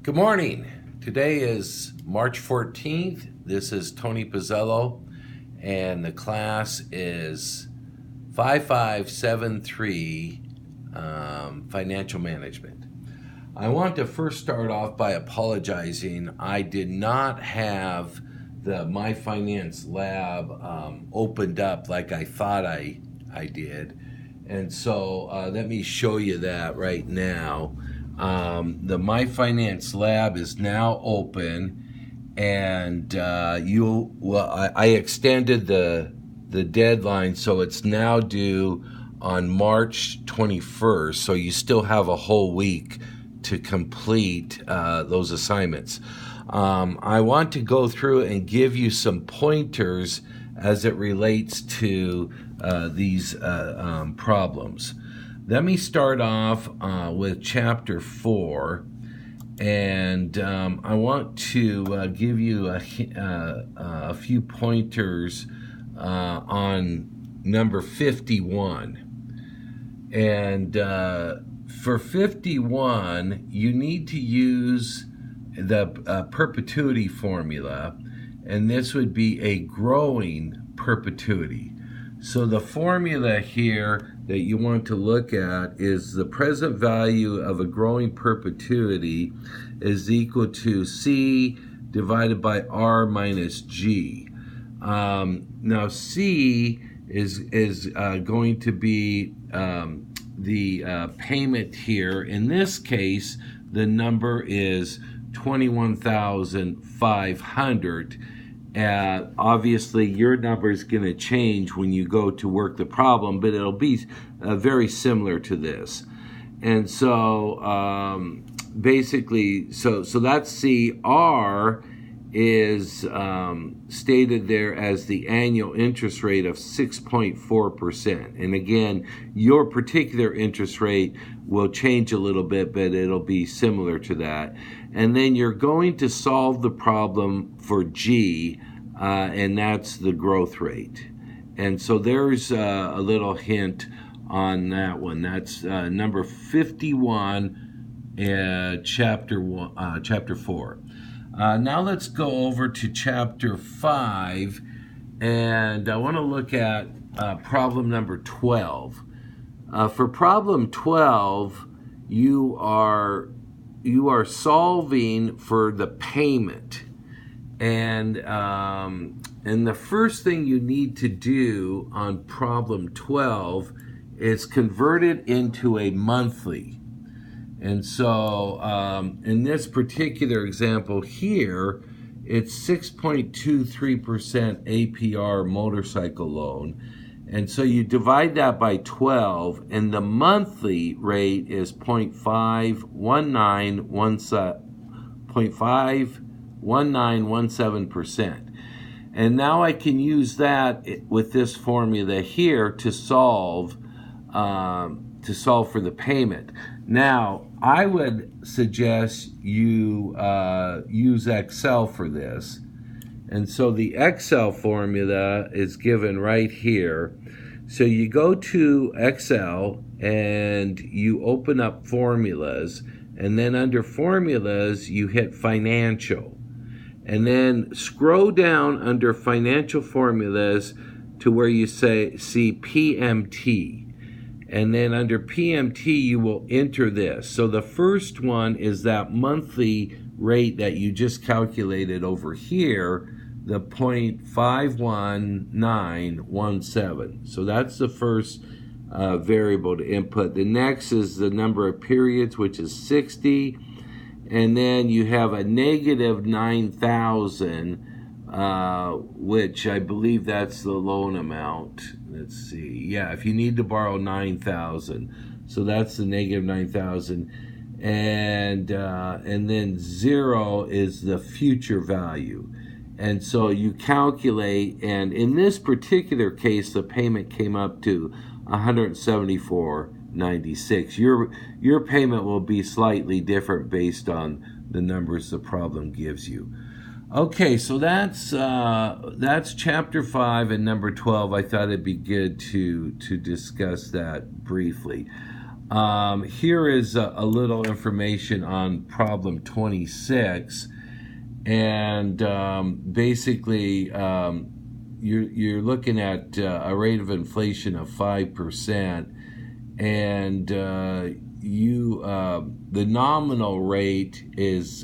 Good morning. Today is March 14th. This is Tony Pizzello, and the class is 5573 Financial Management. I want to first start off by apologizing. I did not have the My Finance Lab opened up like I thought I did. And so let me show you that right now. The My Finance Lab is now open, and I extended the deadline, so it's now due on March 21st. So you still have a whole week to complete those assignments. I want to go through and give you some pointers as it relates to these problems. Let me start off with Chapter 4, and I want to give you a few pointers on number 51. And for 51, you need to use the perpetuity formula, and this would be a growing perpetuity. So the formula here that you want to look at is the present value of a growing perpetuity is equal to C divided by R minus G. Now C is going to be the payment here. In this case, the number is 21,500. Obviously, your number is going to change when you go to work the problem, but it'll be very similar to this. And so basically, so that's C. R is stated there as the annual interest rate of 6.4%. And again, your particular interest rate will change a little bit, but it'll be similar to that. And then you're going to solve the problem for G, and that's the growth rate. And so there's a little hint on that one. That's number 51, chapter 4. Now let's go over to Chapter 5, and I want to look at problem number 12. For problem 12, you are solving for the payment, and the first thing you need to do on problem 12 is convert it into a monthly. And so in this particular example here, it's 6.23% APR motorcycle loan. And so you divide that by 12, and the monthly rate is 0.51917%. And now I can use that with this formula here to solve for the payment. Now, I would suggest you use Excel for this. And so the Excel formula is given right here. So you go to Excel and you open up formulas, and then under formulas you hit financial, and then scroll down under financial formulas to where you see PMT. And then under PMT, you will enter this. So the first one is that monthly rate that you just calculated over here, the 0.51917. So that's the first variable to input. The next is the number of periods, which is 60. And then you have a negative 9,000, which I believe that's the loan amount. Let's see. Yeah, if you need to borrow 9,000, so that's the negative 9,000, and then 0 is the future value, and so you calculate. And in this particular case, the payment came up to $174.96. Your payment will be slightly different based on the numbers the problem gives you. Okay, so that's Chapter 5 and number 12. I thought it'd be good to discuss that briefly. Here is a little information on problem 26. And basically, you're looking at a rate of inflation of 5%, and the nominal rate is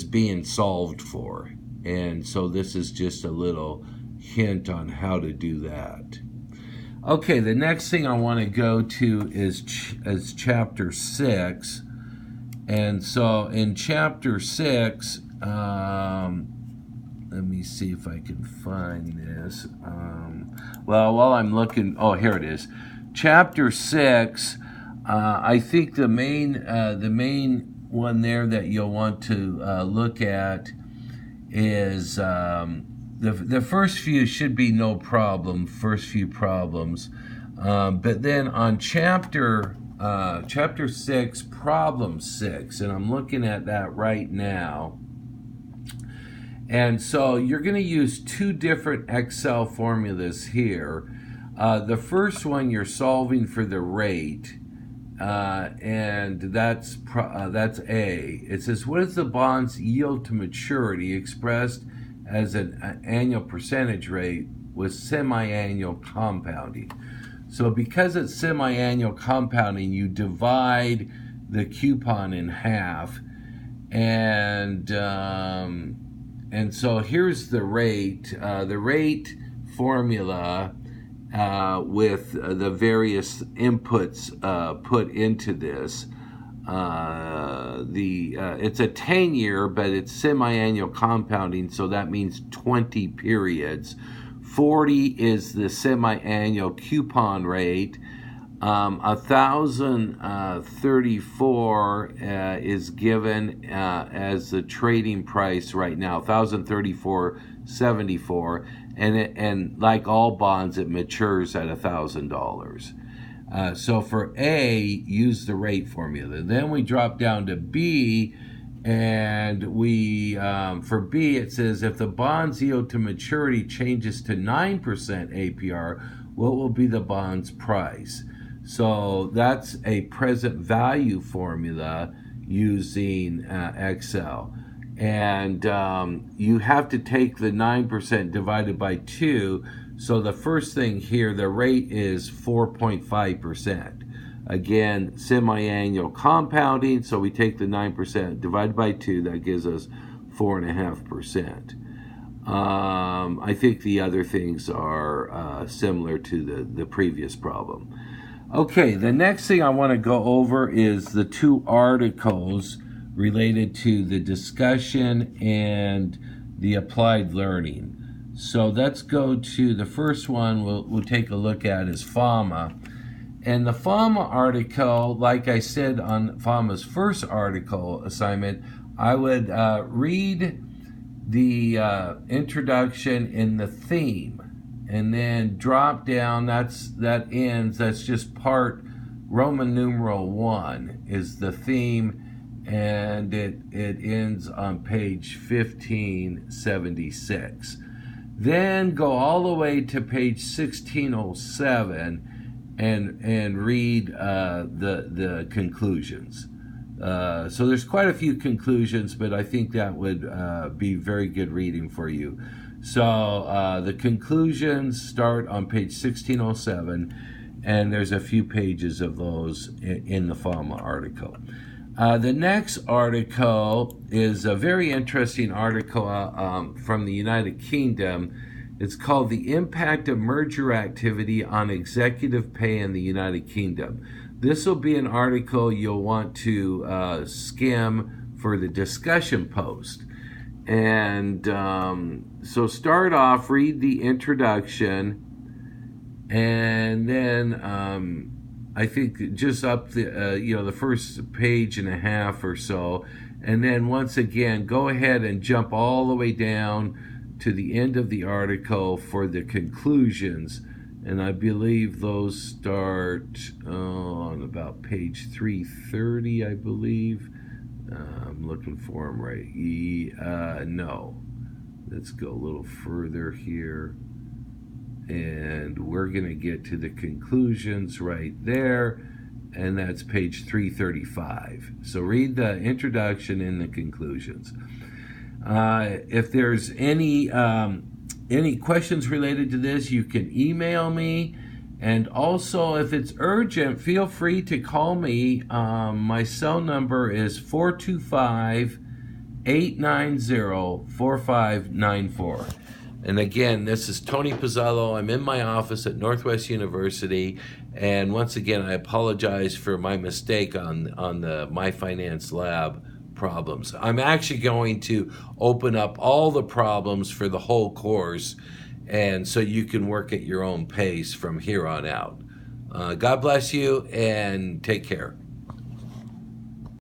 being solved for. And so this is just a little hint on how to do that. Okay, the next thing I want to go to is chapter 6. And so in chapter 6, let me see if I can find this. Well, while I'm looking, oh, here it is. Chapter 6, I think the main one there that you'll want to look at is the first few should be no problem, first few problems. But then on chapter 6, problem 6, and I'm looking at that right now. And so you're going to use two different Excel formulas here. The first one, you're solving for the rate, and that's A. It says, what is the bond's yield to maturity expressed as an annual percentage rate with semi-annual compounding? So because it's semi-annual compounding, you divide the coupon in half, and so here's the rate. The rate formula with the various inputs put into this. It's a 10-year, but it's semi-annual compounding, so that means 20 periods. 40 is the semi-annual coupon rate. 1,034 is given as the trading price right now, 1,034.74, and like all bonds, it matures at $1,000. So for A, use the rate formula. Then we drop down to B, and for B, it says if the bond's yield to maturity changes to 9% APR, what will be the bond's price? So that's a present value formula using Excel. And you have to take the 9% divided by 2. So the first thing here, the rate is 4.5%. Again, semi-annual compounding, so we take the 9% divided by 2, that gives us 4.5%. I think the other things are similar to the previous problem. Okay, the next thing I want to go over is the two articles related to the discussion and the applied learning. So let's go to the first one we'll take a look at is FAMA. And the FAMA article, like I said on FAMA's first article assignment, I would read the introduction in the theme, and then drop down. That's just part Roman numeral 1 is the theme, and it ends on page 1576. Then go all the way to page 1607 and read the conclusions. So there's quite a few conclusions, but I think that would be very good reading for you. So the conclusions start on page 1607, and there's a few pages of those in the FAMA article. The next article is a very interesting article from the United Kingdom. It's called The Impact of Merger Activity on Executive Pay in the United Kingdom. This will be an article you'll want to skim for the discussion post. And so start off, read the introduction, and then I think just up the first page and a half or so, and then once again go ahead and jump all the way down to the end of the article for the conclusions, and I believe those start on about page 330, I believe. I'm looking for them right. No. Let's go a little further here. And we're going to get to the conclusions right there. and that's page 335. So read the introduction and the conclusions. If there's any questions related to this, you can email me. And also, if it's urgent, feel free to call me. My cell number is 425-890-4594. And again, this is Tony Pizzolo. I'm in my office at Northwest University. And once again, I apologize for my mistake on the My Finance Lab problems. I'm actually going to open up all the problems for the whole course, and so you can work at your own pace from here on out. God bless you, and take care.